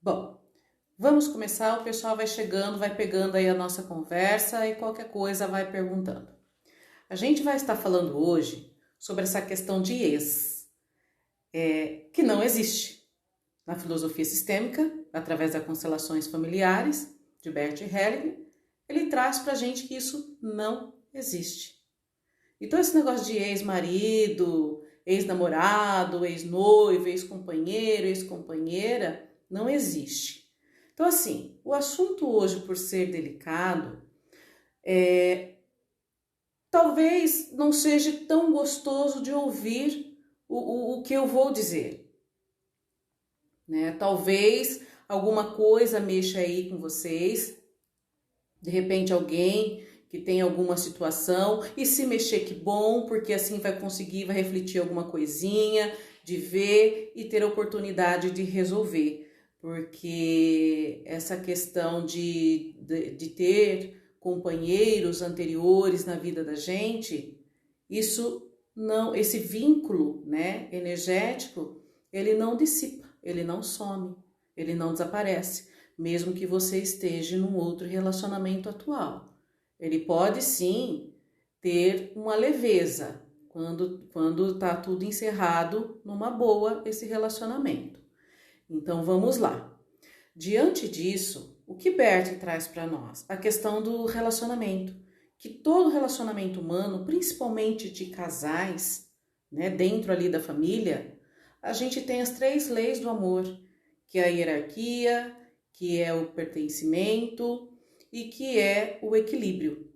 Bom, vamos começar, o pessoal vai chegando, vai pegando aí a nossa conversa e qualquer coisa vai perguntando. A gente vai estar falando hoje sobre essa questão de ex, que não existe. Na filosofia sistêmica, através das constelações familiares, de Bert Hellinger, ele traz pra gente que isso não existe. Então esse negócio de ex-marido, ex-namorado, ex-noivo, ex-companheiro, ex-companheira, não existe. Então assim, o assunto hoje, por ser delicado, talvez não seja tão gostoso de ouvir o que eu vou dizer, né? Talvez alguma coisa mexa aí com vocês, de repente alguém que tem alguma situação, e se mexer que bom, porque assim vai conseguir, vai refletir alguma coisinha, de ver e ter a oportunidade de resolver, porque essa questão de ter companheiros anteriores na vida da gente, isso não, esse vínculo, né, energético, ele não dissipa, ele não some, ele não desaparece, mesmo que você esteja num outro relacionamento atual. Ele pode sim ter uma leveza quando tá tudo encerrado numa boa esse relacionamento. Então vamos lá. Diante disso, o que Bert traz para nós? A questão do relacionamento, que todo relacionamento humano, principalmente de casais, né, dentro ali da família, a gente tem as 3 leis do amor, que é a hierarquia, que é o pertencimento e que é o equilíbrio.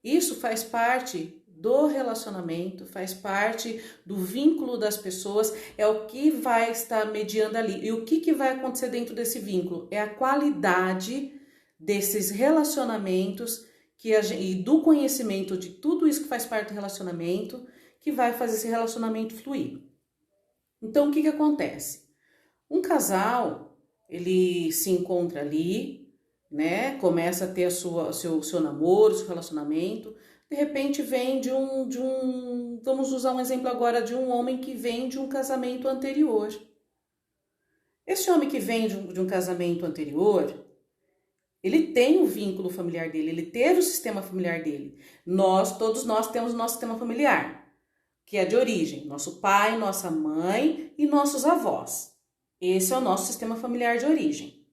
Isso faz parte do relacionamento, faz parte do vínculo das pessoas, é o que vai estar mediando ali. E o que vai acontecer dentro desse vínculo? É a qualidade desses relacionamentos e do conhecimento de tudo isso que faz parte do relacionamento, que vai fazer esse relacionamento fluir. Então, o que acontece? Um casal, ele se encontra ali, né? Começa a ter seu namoro, seu relacionamento. De repente vem vamos usar um exemplo agora de um homem que vem de um casamento anterior. Esse homem que vem de um casamento anterior, ele tem o vínculo familiar dele, ele teve o sistema familiar dele. Todos nós temos o nosso sistema familiar, que é de origem, nosso pai, nossa mãe e nossos avós. Esse é o nosso sistema familiar de origem.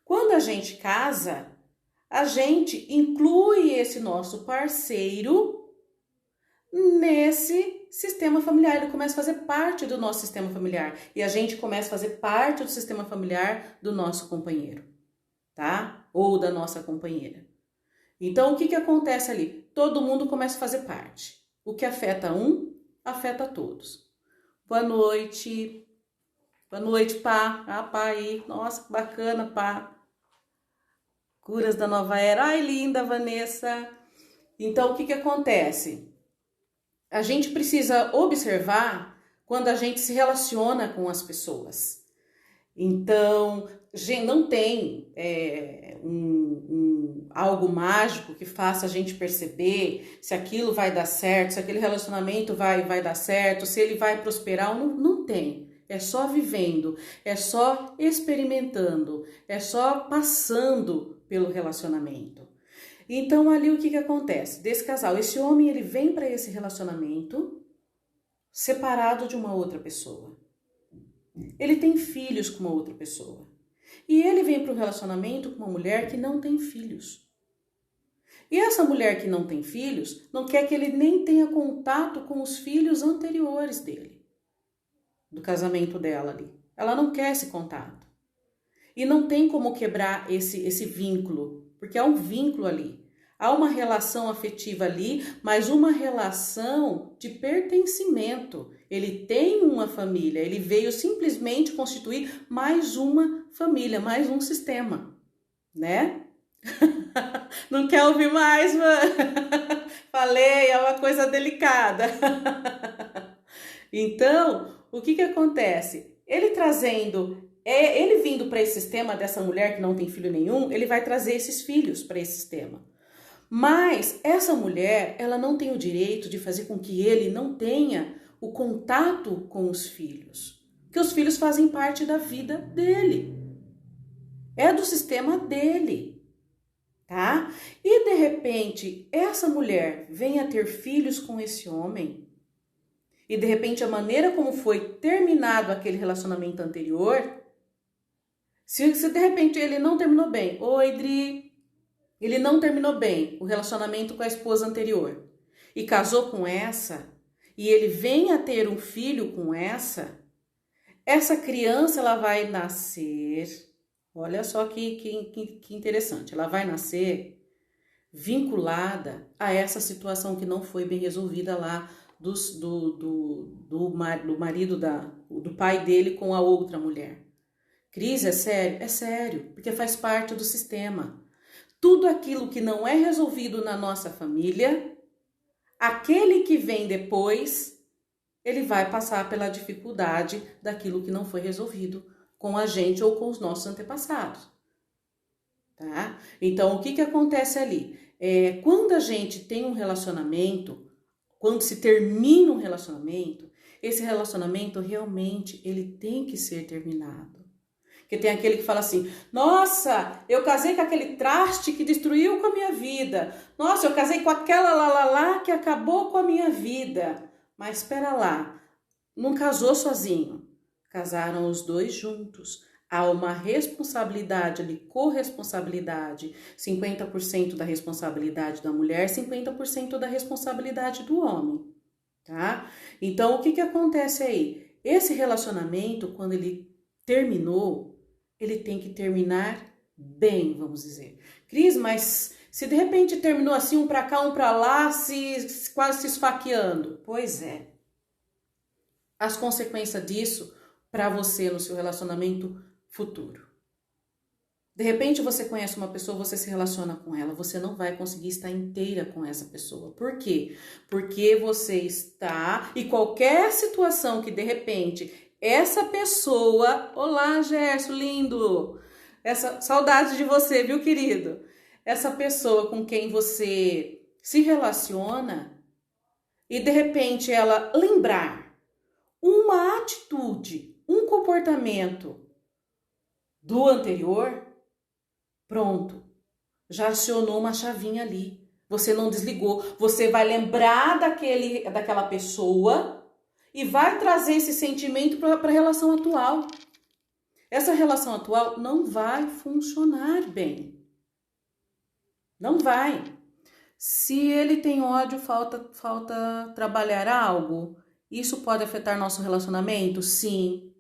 Quando a gente casa, a gente inclui esse nosso parceiro nesse sistema familiar. Ele começa a fazer parte do nosso sistema familiar. E a gente começa a fazer parte do sistema familiar do nosso companheiro, tá? Ou da nossa companheira. Então, o que acontece ali? Todo mundo começa a fazer parte. O que afeta um, afeta todos. Boa noite. Boa noite, pá. Ah, pá aí. Nossa, que bacana, pá. Curas da Nova Era. Ai, linda, Vanessa. Então, o que acontece? A gente precisa observar quando a gente se relaciona com as pessoas. Então, não tem algo mágico que faça a gente perceber se aquilo vai dar certo, se aquele relacionamento vai dar certo, se ele vai prosperar. Não tem. É só vivendo, é só experimentando, é só passando pelo relacionamento. Então ali o que acontece? Desse casal, esse homem ele vem para esse relacionamento separado de uma outra pessoa. Ele tem filhos com uma outra pessoa. E ele vem para um relacionamento com uma mulher que não tem filhos. E essa mulher que não tem filhos não quer que ele nem tenha contato com os filhos anteriores dele, do casamento dela ali. Ela não quer esse contato. E não tem como quebrar esse vínculo, porque há um vínculo ali. Há uma relação afetiva ali, mas uma relação de pertencimento. Ele tem uma família, ele veio simplesmente constituir mais uma família, mais um sistema, né? Não quer ouvir mais, mano? Falei, é uma coisa delicada. Então, o que acontece? Ele ele vindo para esse sistema dessa mulher que não tem filho nenhum, ele vai trazer esses filhos para esse sistema. Mas essa mulher, ela não tem o direito de fazer com que ele não tenha o contato com os filhos. que os filhos fazem parte da vida dele. É do sistema dele, tá? E de repente, essa mulher vem a ter filhos com esse homem, e de repente a maneira como foi terminado aquele relacionamento anterior, se de repente ele não terminou bem, oi Dri, ele não terminou bem o relacionamento com a esposa anterior e casou com essa, e ele vem a ter um filho com essa criança ela vai nascer, olha só que interessante, ela vai nascer vinculada a essa situação que não foi bem resolvida lá do marido do pai dele com a outra mulher. Cris, é sério? É sério, porque faz parte do sistema. Tudo aquilo que não é resolvido na nossa família, aquele que vem depois, ele vai passar pela dificuldade daquilo que não foi resolvido com a gente ou com os nossos antepassados. Tá? Então, o que acontece ali? Quando a gente tem um relacionamento, quando se termina um relacionamento, esse relacionamento realmente ele tem que ser terminado. Porque tem aquele que fala assim, nossa, eu casei com aquele traste que destruiu com a minha vida. Nossa, eu casei com aquela lá que acabou com a minha vida. Mas espera lá, não casou sozinho, casaram os dois juntos. Há uma responsabilidade ali, corresponsabilidade, 50% da responsabilidade da mulher, 50% da responsabilidade do homem, tá? Então, o que acontece aí? Esse relacionamento, quando ele terminou, ele tem que terminar bem, vamos dizer. Cris, mas se de repente terminou assim, um pra cá, um pra lá, quase se esfaqueando. Pois é. As consequências disso para você no seu relacionamento futuro. De repente você conhece uma pessoa, você se relaciona com ela, você não vai conseguir estar inteira com essa pessoa. Por quê? Porque você está, e qualquer situação que de repente essa pessoa, olá Gerson, lindo, saudade de você, viu querido? Essa pessoa com quem você se relaciona e de repente ela lembrar uma atitude, um comportamento do anterior, pronto, já acionou uma chavinha ali. Você não desligou, você vai lembrar daquela pessoa e vai trazer esse sentimento para a relação atual. Essa relação atual não vai funcionar bem. Não vai. Se ele tem ódio, falta trabalhar algo. Isso pode afetar nosso relacionamento? Sim.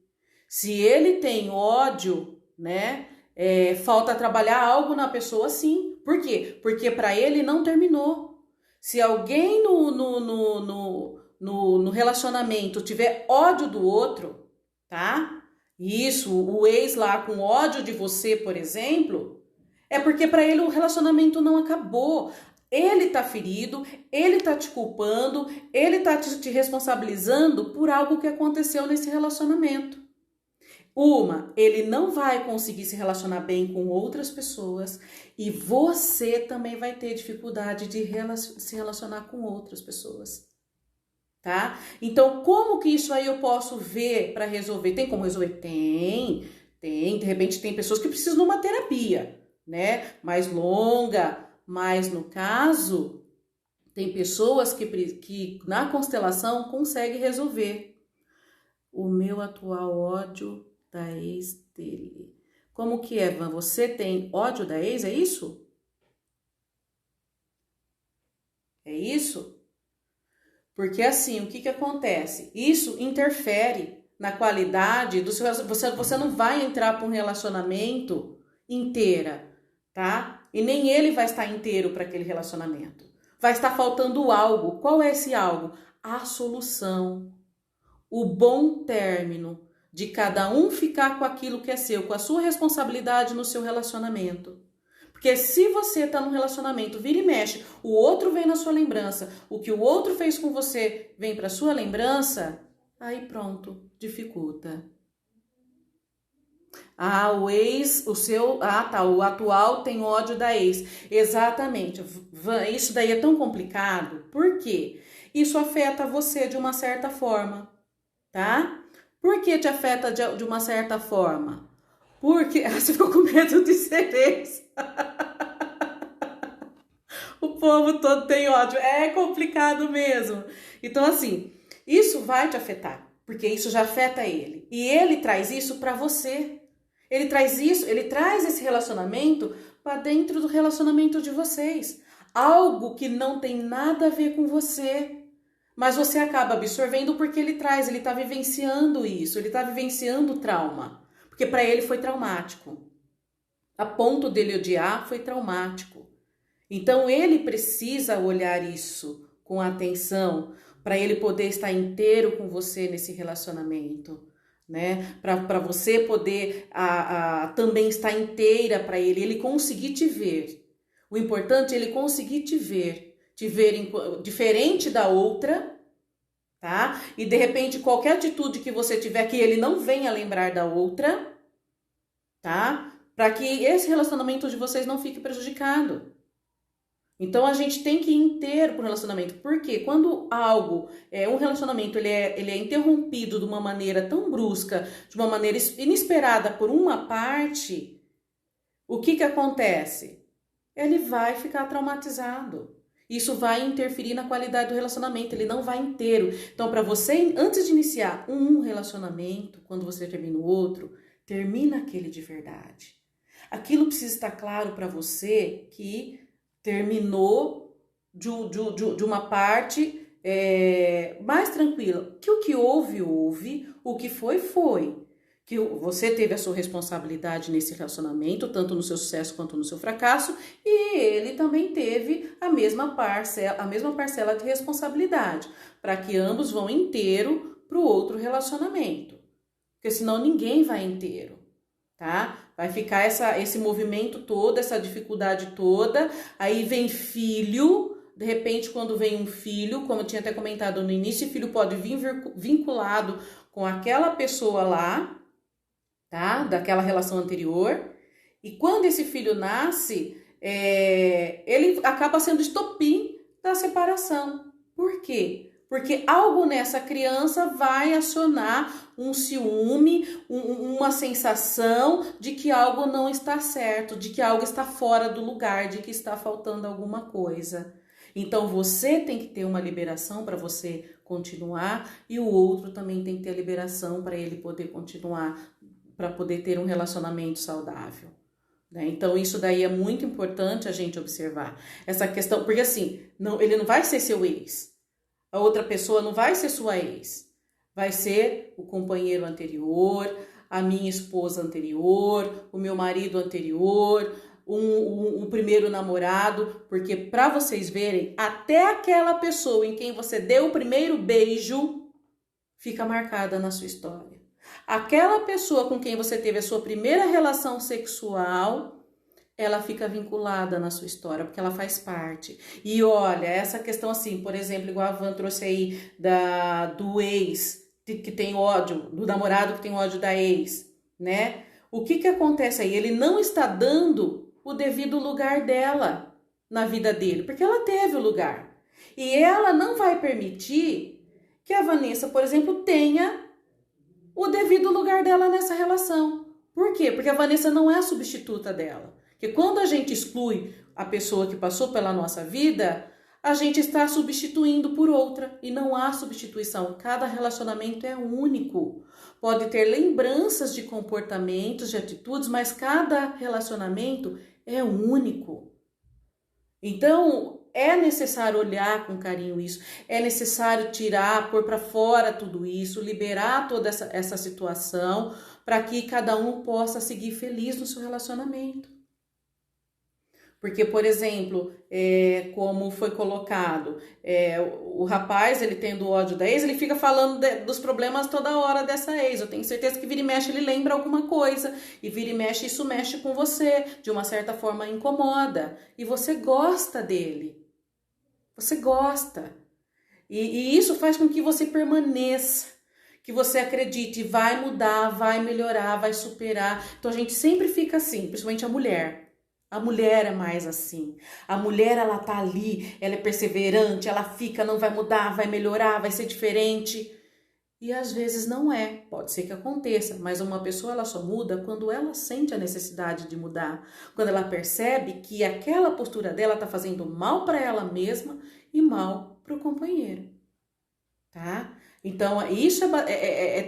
Se ele tem ódio, né? Falta trabalhar algo na pessoa, sim. Por quê? Porque para ele não terminou. Se alguém no relacionamento tiver ódio do outro, tá? Isso, o ex lá com ódio de você, por exemplo, é porque para ele o relacionamento não acabou. Ele tá ferido, ele tá te culpando, ele tá te responsabilizando por algo que aconteceu nesse relacionamento. Ele não vai conseguir se relacionar bem com outras pessoas e você também vai ter dificuldade de se relacionar com outras pessoas, tá? Então, como que isso aí eu posso ver para resolver? Tem como resolver? Tem. De repente tem pessoas que precisam de uma terapia, né? Mais longa, mas no caso, tem pessoas que na constelação conseguem resolver. O meu atual ódio da ex dele. Como que é, Van? Você tem ódio da ex, é isso? É isso? Porque assim, o que acontece? Isso interfere na qualidade do seu relacionamento. Você não vai entrar para um relacionamento inteira, tá? E nem ele vai estar inteiro para aquele relacionamento. Vai estar faltando algo. Qual é esse algo? A solução. O bom término de cada um ficar com aquilo que é seu, com a sua responsabilidade no seu relacionamento. Porque se você está num relacionamento, vira e mexe, o outro vem na sua lembrança, o que o outro fez com você vem para sua lembrança, aí pronto, dificulta. O atual tem ódio da ex. Exatamente. Isso daí é tão complicado. Por quê? Isso afeta você de uma certa forma, tá? Por que te afeta de uma certa forma? Porque você ficou com medo de ser ex. O povo todo tem ódio. É complicado mesmo. Então, assim, isso vai te afetar, porque isso já afeta ele. E ele traz isso para você. Ele traz isso, ele traz esse relacionamento para dentro do relacionamento de vocês. Algo que não tem nada a ver com você. Mas você acaba absorvendo porque ele traz, ele está vivenciando isso, ele está vivenciando o trauma. Porque para ele foi traumático. A ponto dele odiar foi traumático. Então ele precisa olhar isso com atenção para ele poder estar inteiro com você nesse relacionamento, né? Para você poder também estar inteira para ele conseguir te ver. O importante é ele conseguir te ver diferente da outra, tá? E de repente qualquer atitude que você tiver que ele não venha lembrar da outra, tá? Para que esse relacionamento de vocês não fique prejudicado. Então a gente tem que ir inteiro pro relacionamento, porque quando um relacionamento ele é interrompido de uma maneira tão brusca, de uma maneira inesperada por uma parte, o que acontece? Ele vai ficar traumatizado. Isso vai interferir na qualidade do relacionamento, ele não vai inteiro. Então, para você, antes de iniciar um relacionamento, quando você termina o outro, termina aquele de verdade. Aquilo precisa estar claro para você que terminou de uma parte mais tranquila. Que o que houve, o que foi. Que você teve a sua responsabilidade nesse relacionamento, tanto no seu sucesso quanto no seu fracasso, e ele também teve a mesma parcela de responsabilidade, para que ambos vão inteiro para o outro relacionamento. Porque senão ninguém vai inteiro, tá? Vai ficar esse movimento todo, essa dificuldade toda, aí vem filho. De repente, quando vem um filho, como eu tinha até comentado no início, o filho pode vir vinculado com aquela pessoa lá, tá? Daquela relação anterior. E quando esse filho nasce, ele acaba sendo estopim da separação. Por quê? Porque algo nessa criança vai acionar um ciúme, uma sensação de que algo não está certo, de que algo está fora do lugar, de que está faltando alguma coisa. Então você tem que ter uma liberação para você continuar e o outro também tem que ter a liberação para ele poder continuar, para poder ter um relacionamento saudável, né? Então isso daí é muito importante a gente observar essa questão, porque assim, ele não vai ser seu ex, a outra pessoa não vai ser sua ex, vai ser o companheiro anterior, a minha esposa anterior, o meu marido anterior, um primeiro namorado, porque para vocês verem, até aquela pessoa em quem você deu o primeiro beijo fica marcada na sua história. Aquela pessoa com quem você teve a sua primeira relação sexual, ela fica vinculada na sua história, porque ela faz parte. E olha, essa questão assim, por exemplo, igual a Van trouxe aí do ex, que tem ódio, do namorado que tem ódio da ex, né? O que acontece aí? Ele não está dando o devido lugar dela na vida dele, porque ela teve o lugar. E ela não vai permitir que a Vanessa, por exemplo, tenha o devido lugar dela nessa relação. Por quê? Porque a Vanessa não é a substituta dela. Porque quando a gente exclui a pessoa que passou pela nossa vida, a gente está substituindo por outra. E não há substituição. Cada relacionamento é único. Pode ter lembranças de comportamentos, de atitudes, mas cada relacionamento é único. Então, é necessário olhar com carinho isso, é necessário tirar, pôr para fora tudo isso, liberar toda essa situação, para que cada um possa seguir feliz no seu relacionamento. Porque, por exemplo, como foi colocado, o rapaz, ele tendo ódio da ex, ele fica falando dos problemas toda hora dessa ex. Eu tenho certeza que vira e mexe ele lembra alguma coisa. E vira e mexe, isso mexe com você. De uma certa forma incomoda. E você gosta dele. Você gosta. E isso faz com que você permaneça. Que você acredite, vai mudar, vai melhorar, vai superar. Então a gente sempre fica assim, principalmente a mulher. A mulher é mais assim. A mulher, ela tá ali, ela é perseverante, ela fica, não vai mudar, vai melhorar, vai ser diferente. E às vezes não é, pode ser que aconteça, mas uma pessoa ela só muda quando ela sente a necessidade de mudar, quando ela percebe que aquela postura dela está fazendo mal para ela mesma e mal para o companheiro, tá? Então isso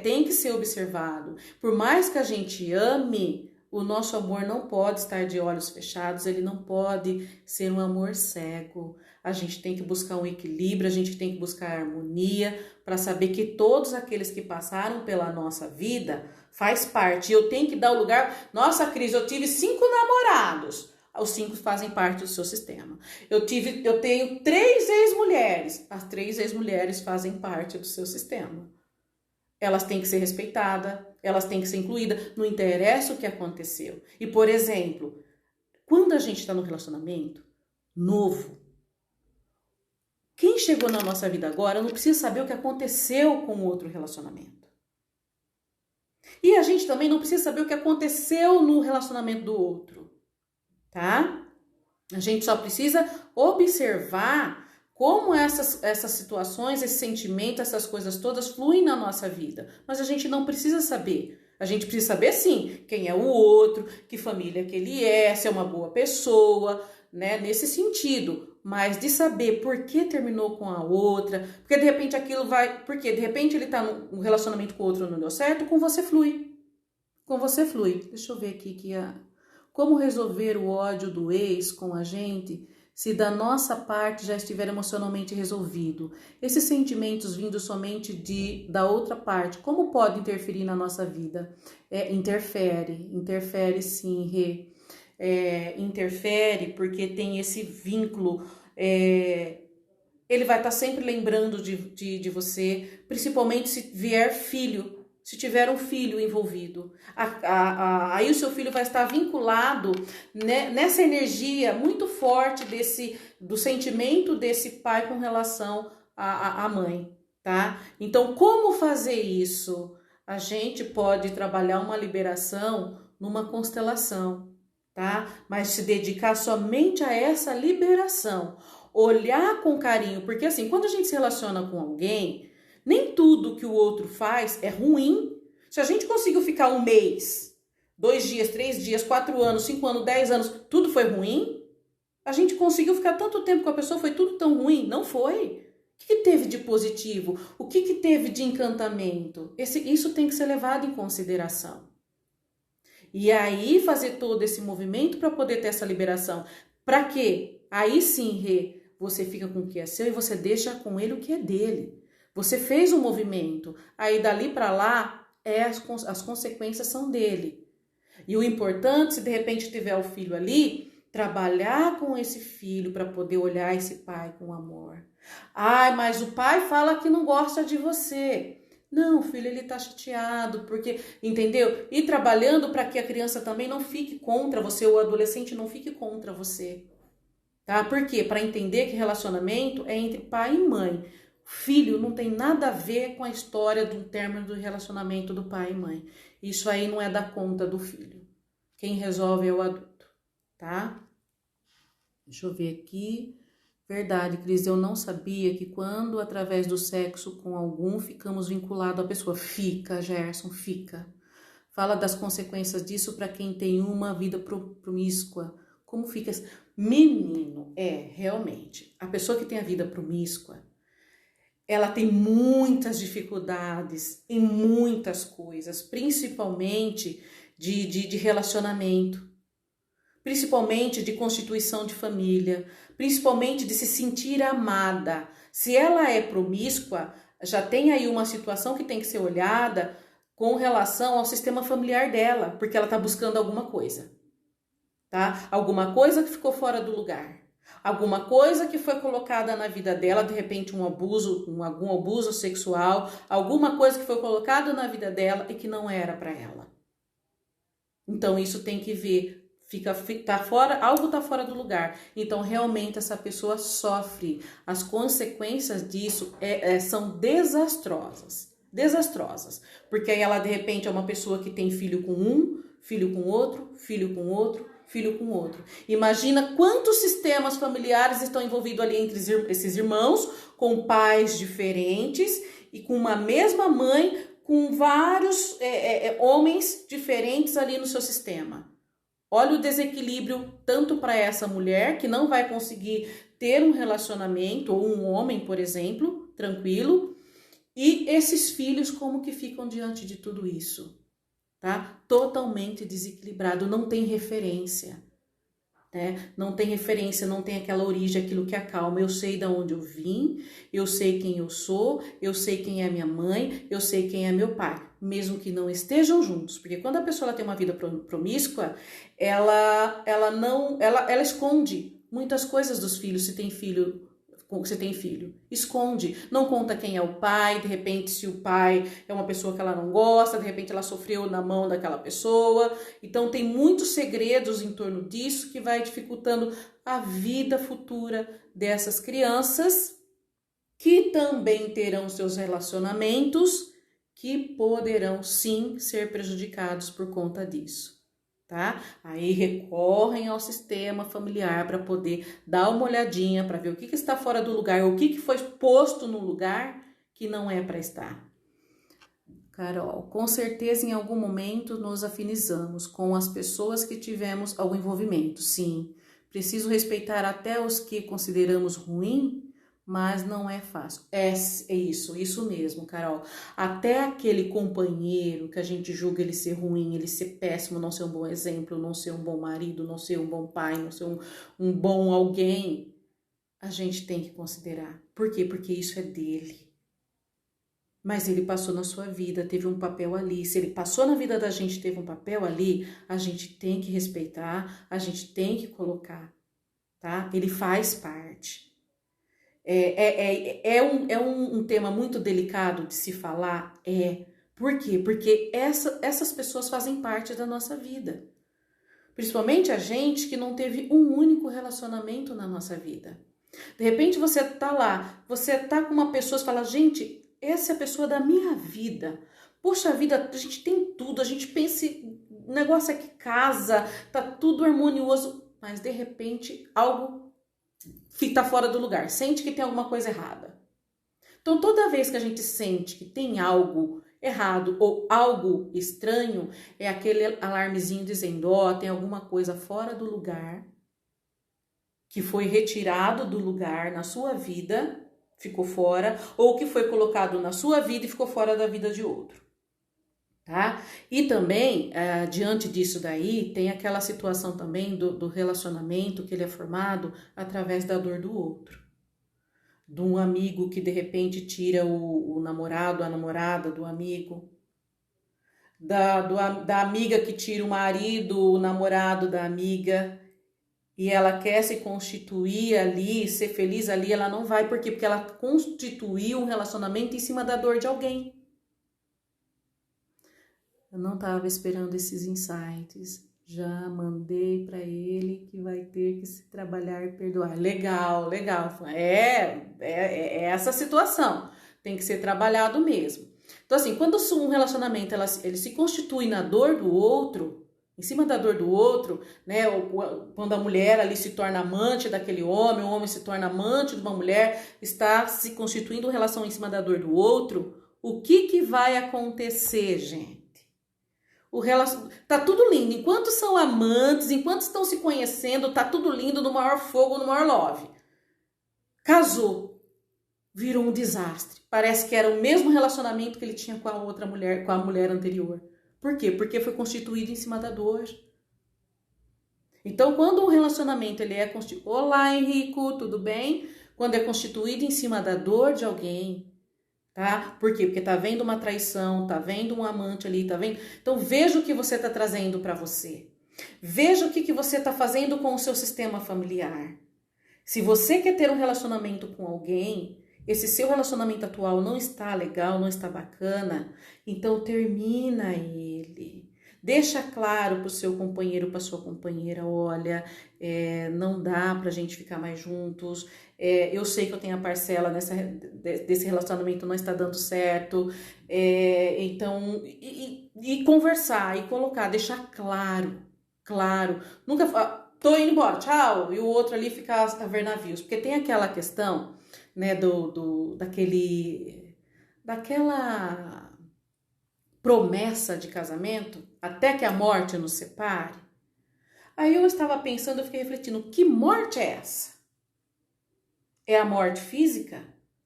tem que ser observado. Por mais que a gente ame, o nosso amor não pode estar de olhos fechados, ele não pode ser um amor cego. A gente tem que buscar um equilíbrio, a gente tem que buscar harmonia para saber que todos aqueles que passaram pela nossa vida faz parte. Eu tenho que dar o lugar. Nossa, Cris, eu tive 5 namorados. Os 5 fazem parte do seu sistema. Eu tenho 3 ex-mulheres. As 3 ex-mulheres fazem parte do seu sistema. Elas têm que ser respeitadas, elas têm que ser incluídas, não interessa o que aconteceu. E, por exemplo, quando a gente está num relacionamento novo, quem chegou na nossa vida agora não precisa saber o que aconteceu com o outro relacionamento. E a gente também não precisa saber o que aconteceu no relacionamento do outro, tá? A gente só precisa observar como essas situações, esse sentimento, essas coisas todas fluem na nossa vida. Mas a gente não precisa saber. A gente precisa saber, sim, quem é o outro, que família que ele é, se é uma boa pessoa, né? Nesse sentido. Mas de saber por que terminou com a outra, porque de repente aquilo vai... Porque de repente ele tá num relacionamento com o outro não deu certo, com você flui. Com você flui. Deixa eu ver aqui como resolver o ódio do ex com a gente... se da nossa parte já estiver emocionalmente resolvido. Esses sentimentos vindo somente da outra parte, como pode interferir na nossa vida? Interfere sim, Rê. Interfere porque tem esse vínculo, ele vai estar sempre lembrando de você, principalmente se vier filho. Se tiver um filho envolvido, aí o seu filho vai estar vinculado, né, nessa energia muito forte do sentimento desse pai com relação à mãe, tá? Então, como fazer isso? A gente pode trabalhar uma liberação numa constelação, tá? Mas se dedicar somente a essa liberação, olhar com carinho, porque assim, quando a gente se relaciona com alguém, nem tudo que o outro faz é ruim. Se a gente conseguiu ficar 1 mês, 2 dias, 3 dias, 4 anos, 5 anos, 10 anos, tudo foi ruim? A gente conseguiu ficar tanto tempo com a pessoa, foi tudo tão ruim? Não foi. O que teve de positivo? O que teve de encantamento? Isso tem que ser levado em consideração. E aí fazer todo esse movimento para poder ter essa liberação. Para quê? Aí sim, Rê, você fica com o que é seu e você deixa com ele o que é dele. Você fez um movimento, aí dali para lá, as consequências são dele. E o importante, se de repente tiver o filho ali, trabalhar com esse filho para poder olhar esse pai com amor. Ai, mas o pai fala que não gosta de você. Não, filho, ele tá chateado, porque, entendeu? E trabalhando para que a criança também não fique contra você, ou o adolescente não fique contra você. Tá? Por quê? Para entender que relacionamento é entre pai e mãe. Filho não tem nada a ver com a história do término do relacionamento do pai e mãe. Isso aí não é da conta do filho. Quem resolve é o adulto, tá? Deixa eu ver aqui. Verdade, Cris, eu não sabia que quando através do sexo com algum ficamos vinculados à pessoa. Fica, Gerson, fica. Fala das consequências disso para quem tem uma vida promíscua. Como fica? Menino, realmente. A pessoa que tem a vida promíscua, ela tem muitas dificuldades em muitas coisas, principalmente de relacionamento, principalmente de constituição de família, principalmente de se sentir amada. Se ela é promíscua, já tem aí uma situação que tem que ser olhada com relação ao sistema familiar dela, porque ela está buscando alguma coisa, tá? Alguma coisa que ficou fora do lugar. Alguma coisa que foi colocada na vida dela, de repente algum abuso sexual, alguma coisa que foi colocada na vida dela e que não era para ela. Então isso tem que ver, algo tá fora do lugar. Então realmente essa pessoa sofre. As consequências disso são desastrosas, porque aí ela de repente é uma pessoa que tem filho com um, filho com outro, filho com outro, filho com outro. Imagina quantos sistemas familiares estão envolvidos ali entre esses irmãos, com pais diferentes, e com uma mesma mãe, com vários homens diferentes ali no seu sistema. Olha o desequilíbrio tanto para essa mulher que não vai conseguir ter um relacionamento, ou um homem, por exemplo, tranquilo, e esses filhos como que ficam diante de tudo isso, tá? Totalmente desequilibrado, não tem referência, né? Não tem referência, não tem aquela origem, aquilo que acalma. Eu sei de onde eu vim, eu sei quem eu sou, eu sei quem é minha mãe, eu sei quem é meu pai, mesmo que não estejam juntos, porque quando a pessoa ela tem uma vida promíscua, ela esconde muitas coisas dos filhos, se tem filho, você tem filho, esconde, não conta quem é o pai, de repente se o pai é uma pessoa que ela não gosta, de repente ela sofreu na mão daquela pessoa, então tem muitos segredos em torno disso que vai dificultando a vida futura dessas crianças, que também terão seus relacionamentos, que poderão sim ser prejudicados por conta disso. Tá? Aí recorrem ao sistema familiar para poder dar uma olhadinha, para ver o que está fora do lugar, ou o que foi posto no lugar que não é para estar. Carol, com certeza em algum momento nos afinizamos com as pessoas que tivemos algum envolvimento, sim. Preciso respeitar até os que consideramos ruim, mas não é fácil. É isso mesmo, Carol. Até aquele companheiro que a gente julga ele ser ruim, ele ser péssimo, não ser um bom exemplo, não ser um bom marido, não ser um bom pai, não ser um bom alguém, a gente tem que considerar. Por quê? Porque isso é dele. Mas ele passou na sua vida, teve um papel ali. Se ele passou na vida da gente, teve um papel ali, a gente tem que respeitar, a gente tem que colocar, tá? Ele faz parte. É um tema muito delicado de se falar, Por quê? Porque essas pessoas fazem parte da nossa vida. Principalmente a gente que não teve um único relacionamento na nossa vida. De repente você tá lá, você tá com uma pessoa e fala, gente, essa é a pessoa da minha vida. Poxa vida, a gente tem tudo, a gente pensa, o negócio é que casa, tá tudo harmonioso, mas de repente algo fica fora do lugar, sente que tem alguma coisa errada. Então, toda vez que a gente sente que tem algo errado ou algo estranho, é aquele alarmezinho dizendo, tem alguma coisa fora do lugar, que foi retirado do lugar na sua vida, ficou fora, ou que foi colocado na sua vida e ficou fora da vida de outro. Tá? E também, diante disso daí, tem aquela situação também do relacionamento que ele é formado através da dor do outro. De um amigo que de repente tira o namorado, a namorada do amigo. Da amiga que tira o marido, o namorado da amiga. E ela quer se constituir ali, ser feliz ali, ela não vai. Por quê? Porque ela constituiu um relacionamento em cima da dor de alguém. Eu não estava esperando esses insights. Já mandei para ele que vai ter que se trabalhar e perdoar. Legal. É essa situação. Tem que ser trabalhado mesmo. Então, assim, quando um relacionamento ele se constitui na dor do outro, em cima da dor do outro, né? Quando a mulher ali se torna amante daquele homem, o homem se torna amante de uma mulher, está se constituindo relação em cima da dor do outro, o que vai acontecer, gente? Tá tudo lindo, enquanto são amantes, enquanto estão se conhecendo, tá tudo lindo, no maior fogo, no maior love. Casou, virou um desastre. Parece que era o mesmo relacionamento que ele tinha com a outra mulher, com a mulher anterior. Por quê? Porque foi constituído em cima da dor. Então, quando um relacionamento ele é constituído... Olá, Henrico, tudo bem? Quando é constituído em cima da dor de alguém, tá? Por quê? Porque tá vendo uma traição, tá vendo um amante ali, tá vendo? Então veja o que você tá trazendo para você. Veja o que você tá fazendo com o seu sistema familiar. Se você quer ter um relacionamento com alguém, esse seu relacionamento atual não está legal, não está bacana, então termina ele. Deixa claro para o seu companheiro, para sua companheira, olha, não dá pra gente ficar mais juntos, eu sei que eu tenho a parcela desse relacionamento, não está dando certo, então, e conversar, e colocar, deixar claro, nunca, tô indo embora, tchau, e o outro ali fica a ver navios, porque tem aquela questão, né, daquela promessa de casamento, até que a morte nos separe. Aí eu estava pensando, eu fiquei refletindo, que morte é essa? É a morte física?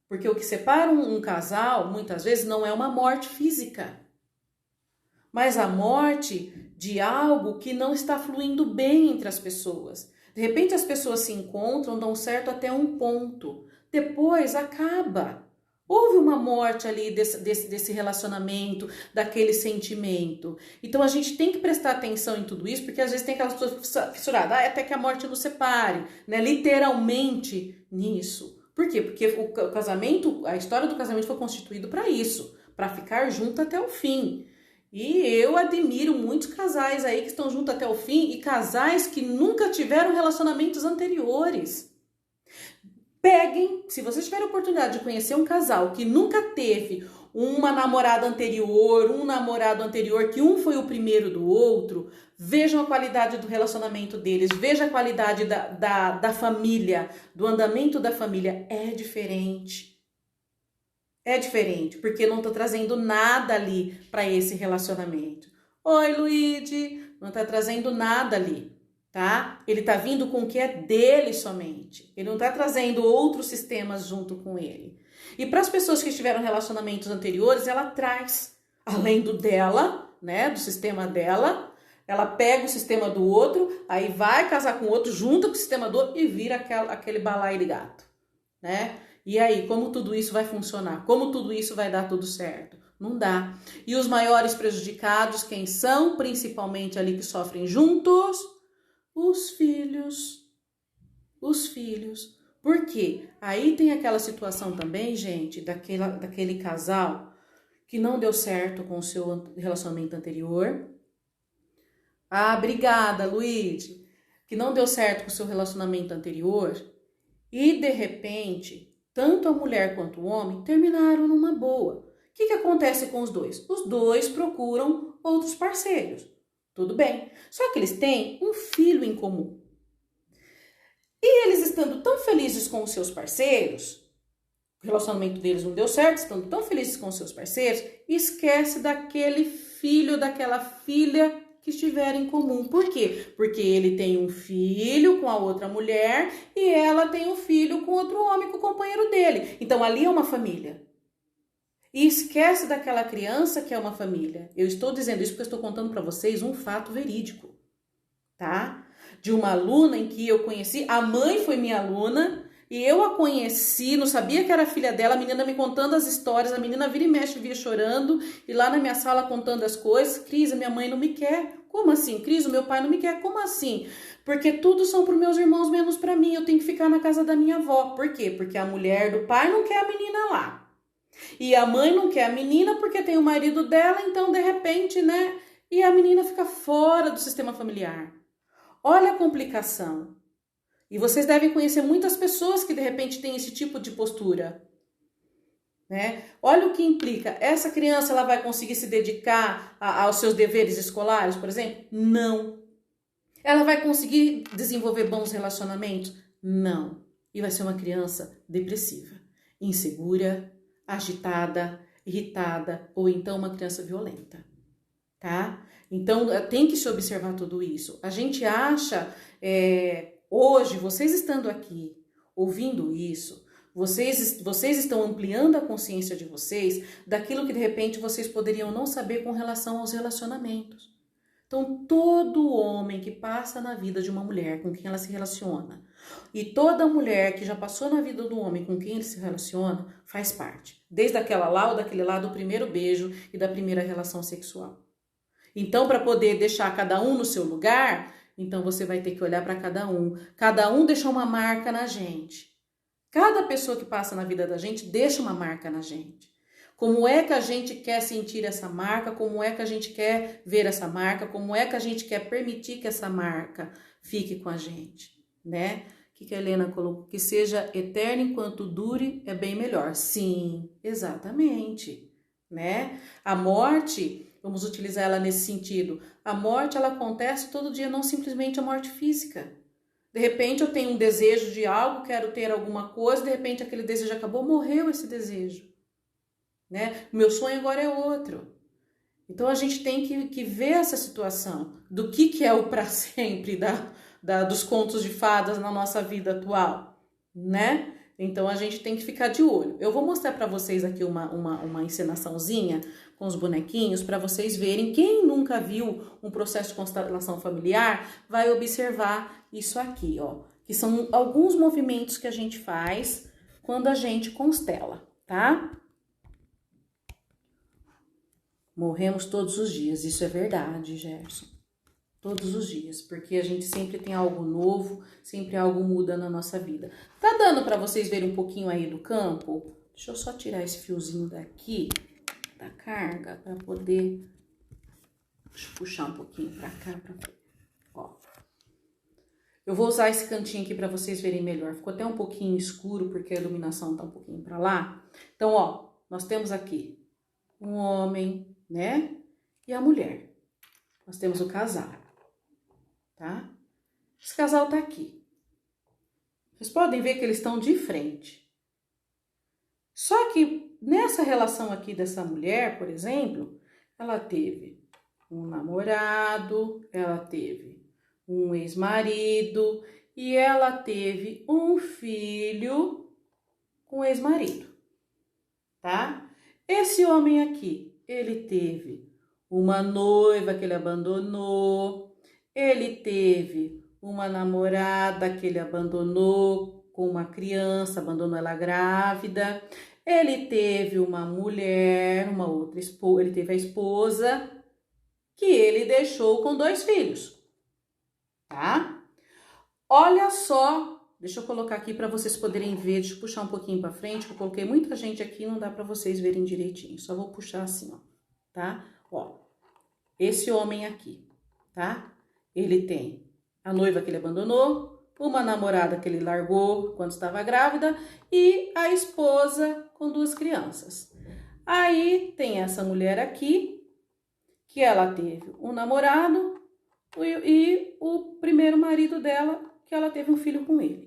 Porque o que separa um casal, muitas vezes, não é uma morte física, mas a morte de algo que não está fluindo bem entre as pessoas. De repente as pessoas se encontram, dão certo até um ponto, depois acaba. Houve uma morte ali desse relacionamento, daquele sentimento. Então a gente tem que prestar atenção em tudo isso, porque às vezes tem aquelas pessoas fissuradas, até que a morte nos separe, né? Literalmente nisso. Por quê? Porque o casamento, a história do casamento foi constituído para isso, para ficar junto até o fim. E eu admiro muitos casais aí que estão juntos até o fim e casais que nunca tiveram relacionamentos anteriores. Peguem, se vocês tiverem a oportunidade de conhecer um casal que nunca teve uma namorada anterior, um namorado anterior, que um foi o primeiro do outro, vejam a qualidade do relacionamento deles, vejam a qualidade da família, do andamento da família. É diferente. É diferente, porque não está trazendo nada ali para esse relacionamento. Oi, Luigi, não está trazendo nada ali. Tá? Ele tá vindo com o que é dele somente. Ele não tá trazendo outros sistemas junto com ele. E para as pessoas que tiveram relacionamentos anteriores, ela traz, além do dela, né, do sistema dela, ela pega o sistema do outro, aí vai casar com o outro, junta com o sistema do outro e vira aquele balaio de gato, né? E aí, como tudo isso vai funcionar? Como tudo isso vai dar tudo certo? Não dá. E os maiores prejudicados, quem são? Principalmente ali que sofrem juntos, os filhos. Os filhos. Por quê? Aí tem aquela situação também, gente, daquele casal que não deu certo com o seu relacionamento anterior. Ah, obrigada, Luigi. Que não deu certo com o seu relacionamento anterior. E, de repente, tanto a mulher quanto o homem terminaram numa boa. O que acontece com os dois? Os dois procuram outros parceiros. Tudo bem. Só que eles têm um filho em comum. E eles estando tão felizes com os seus parceiros, o relacionamento deles não deu certo, estando tão felizes com os seus parceiros, esquece daquele filho, daquela filha que estiverem em comum. Por quê? Porque ele tem um filho com a outra mulher e ela tem um filho com outro homem, com o companheiro dele. Então ali é uma família. E esquece daquela criança que é uma família. Eu estou dizendo isso porque eu estou contando para vocês um fato verídico, tá? De uma aluna em que eu conheci, a mãe foi minha aluna e eu a conheci, não sabia que era filha dela, a menina me contando as histórias, a menina vira e mexe, via chorando e lá na minha sala contando as coisas. Cris, a minha mãe não me quer. Como assim? Cris, o meu pai não me quer. Como assim? Porque tudo são para os meus irmãos, menos para mim. Eu tenho que ficar na casa da minha avó. Por quê? Porque a mulher do pai não quer a menina lá. E a mãe não quer a menina porque tem o marido dela, então de repente, né? E a menina fica fora do sistema familiar. Olha a complicação. E vocês devem conhecer muitas pessoas que de repente têm esse tipo de postura, né? Olha o que implica. Essa criança, ela vai conseguir se dedicar aos seus deveres escolares, por exemplo? Não. Ela vai conseguir desenvolver bons relacionamentos? Não. E vai ser uma criança depressiva, insegura, agitada, irritada ou então uma criança violenta, tá? Então tem que se observar tudo isso. A gente acha, hoje, vocês estando aqui, ouvindo isso, vocês estão ampliando a consciência de vocês daquilo que de repente vocês poderiam não saber com relação aos relacionamentos. Então todo homem que passa na vida de uma mulher com quem ela se relaciona e toda mulher que já passou na vida do homem com quem ele se relaciona faz parte. Desde aquela lá ou daquele lá do primeiro beijo e da primeira relação sexual. Então, para poder deixar cada um no seu lugar, então você vai ter que olhar para cada um. Cada um deixa uma marca na gente. Cada pessoa que passa na vida da gente deixa uma marca na gente. Como é que a gente quer sentir essa marca? Como é que a gente quer ver essa marca? Como é que a gente quer permitir que essa marca fique com a gente, né? O que a Helena colocou? Que seja eterno enquanto dure é bem melhor. Sim, exatamente, né? A morte, vamos utilizar ela nesse sentido. A morte, ela acontece todo dia, não simplesmente a morte física. De repente eu tenho um desejo de algo, quero ter alguma coisa, de repente aquele desejo acabou, morreu esse desejo. né? O meu sonho agora é outro. Então a gente tem que ver essa situação do que é o para sempre dos contos de fadas na nossa vida atual, né? Então a gente tem que ficar de olho. Eu vou mostrar para vocês aqui uma encenaçãozinha com os bonequinhos para vocês verem. Quem nunca viu um processo de constelação familiar vai observar isso aqui, ó, que são alguns movimentos que a gente faz quando a gente constela, tá? Morremos todos os dias, isso é verdade, Gerson. Todos os dias, porque a gente sempre tem algo novo, sempre algo muda na nossa vida. Tá dando para vocês verem um pouquinho aí do campo? Deixa eu só tirar esse fiozinho daqui, da carga, para poder... Deixa eu puxar um pouquinho para cá, ó. Eu vou usar esse cantinho aqui para vocês verem melhor. Ficou até um pouquinho escuro, porque a iluminação tá um pouquinho para lá. Então, ó, nós temos aqui um homem, né? E a mulher. Nós temos o casal, tá? Esse casal tá aqui. Vocês podem ver que eles estão de frente. Só que nessa relação aqui dessa mulher, por exemplo, ela teve um namorado, ela teve um ex-marido e ela teve um filho com o ex-marido, tá? Esse homem aqui, ele teve uma noiva que ele abandonou, ele teve uma namorada que ele abandonou com uma criança, abandonou ela grávida, ele teve uma mulher, uma outra esposa, ele teve a esposa que ele deixou com 2 filhos, tá? Olha só. Deixa eu colocar aqui para vocês poderem ver, deixa eu puxar um pouquinho para frente, que eu coloquei muita gente aqui, não dá para vocês verem direitinho, só vou puxar assim, ó, tá? Ó, esse homem aqui, tá? Ele tem a noiva que ele abandonou, uma namorada que ele largou quando estava grávida e a esposa com 2 crianças. Aí tem essa mulher aqui, que ela teve um namorado e o primeiro marido dela, que ela teve um filho com ele.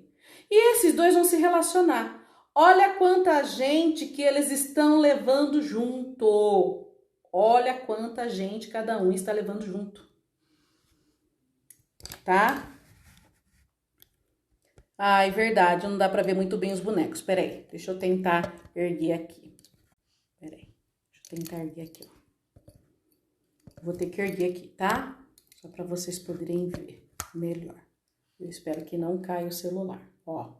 E esses 2 vão se relacionar. Olha quanta gente que eles estão levando junto. Olha quanta gente cada um está levando junto. Tá? Ai, verdade, não dá pra ver muito bem os bonecos. Peraí, deixa eu tentar erguer aqui. Peraí, deixa eu tentar erguer aqui, ó. Vou ter que erguer aqui, tá? Só pra vocês poderem ver melhor. Eu espero que não caia o celular, ó.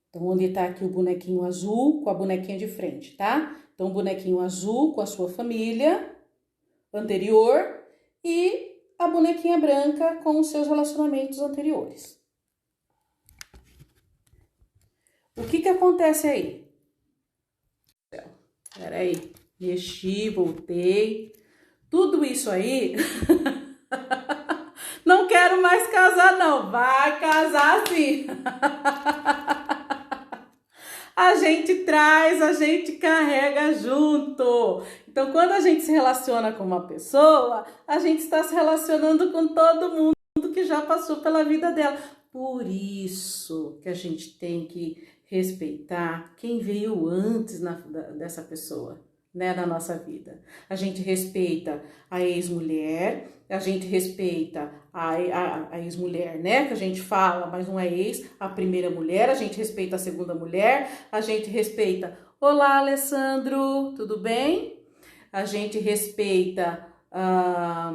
Então, onde tá aqui o bonequinho azul com a bonequinha de frente, tá? Então, o bonequinho azul com a sua família anterior e a bonequinha branca com os seus relacionamentos anteriores. O que acontece aí? Peraí, mexi, voltei. Tudo isso aí... Não quero mais casar, não. Vai casar sim. A gente traz, a gente carrega junto. Então, quando a gente se relaciona com uma pessoa, a gente está se relacionando com todo mundo que já passou pela vida dela. Por isso que a gente tem que respeitar quem veio antes dessa pessoa, né, na nossa vida. A gente respeita a ex-mulher, a gente respeita a ex-mulher, né, que a gente fala, mas não é ex, a primeira mulher, a gente respeita a segunda mulher, a gente respeita, olá, Alessandro, tudo bem? A gente respeita a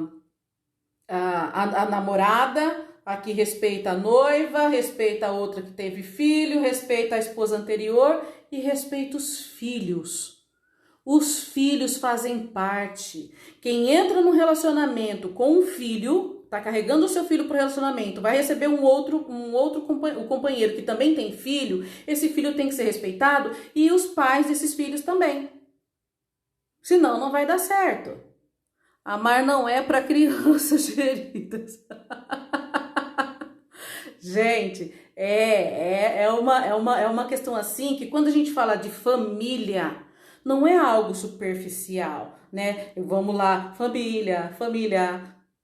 namorada, aqui respeita a noiva, respeita a outra que teve filho, respeita a esposa anterior e respeita os filhos. Os filhos fazem parte. Quem entra no relacionamento com um filho, tá carregando o seu filho pro relacionamento, vai receber um outro companheiro que também tem filho, esse filho tem que ser respeitado e os pais desses filhos também. Senão não vai dar certo. Amar não é para crianças feridas. Gente, é uma questão assim que quando a gente fala de família, não é algo superficial, né? Vamos lá, família,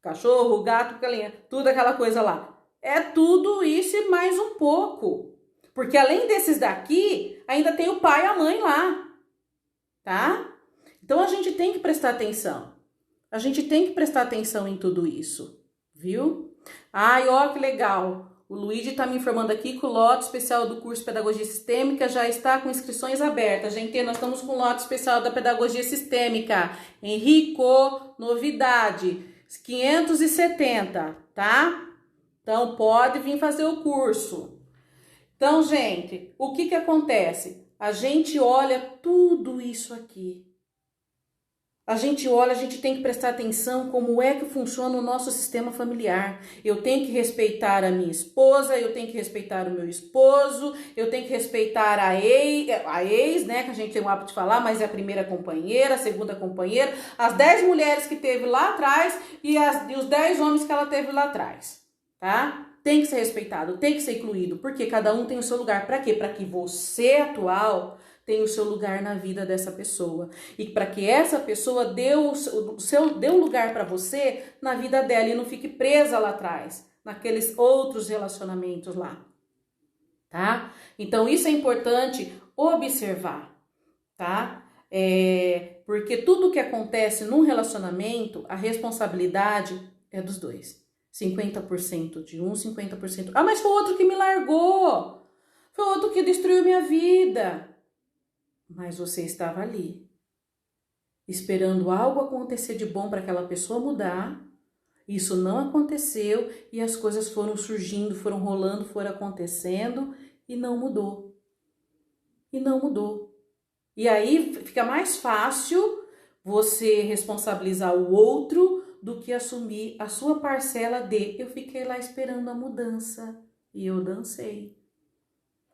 cachorro, gato, galinha, tudo aquela coisa lá. É tudo isso e mais um pouco. Porque além desses daqui, ainda tem o pai e a mãe lá, tá? Então a gente tem que prestar atenção. A gente tem que prestar atenção em tudo isso, viu? Ai, ó, que legal. O Luigi tá me informando aqui que o lote especial do curso Pedagogia Sistêmica já está com inscrições abertas. Gente, nós estamos com o lote especial da Pedagogia Sistêmica. Henrico, novidade, 570, tá? Então, pode vir fazer o curso. Então, gente, o que acontece? A gente olha tudo isso aqui. A gente olha, a gente tem que prestar atenção como é que funciona o nosso sistema familiar. Eu tenho que respeitar a minha esposa, eu tenho que respeitar o meu esposo, eu tenho que respeitar a ex, né, que a gente tem o hábito de falar, mas é a primeira companheira, a segunda companheira, as 10 mulheres que teve lá atrás e os 10 homens que ela teve lá atrás, tá? Tem que ser respeitado, tem que ser incluído, porque cada um tem o seu lugar. Para quê? Para que você, atual, tem o seu lugar na vida dessa pessoa. E para que essa pessoa dê um lugar para você na vida dela e não fique presa lá atrás, naqueles outros relacionamentos lá. Tá? Então, isso é importante observar, tá? Porque tudo que acontece num relacionamento, a responsabilidade é dos dois. 50% de um, 50%. Ah, mas foi outro que me largou. Foi outro que destruiu minha vida. Mas você estava ali, esperando algo acontecer de bom para aquela pessoa mudar. Isso não aconteceu e as coisas foram surgindo, foram rolando, foram acontecendo e não mudou. E não mudou. E aí fica mais fácil você responsabilizar o outro do que assumir a sua parcela de eu fiquei lá esperando a mudança e eu dancei.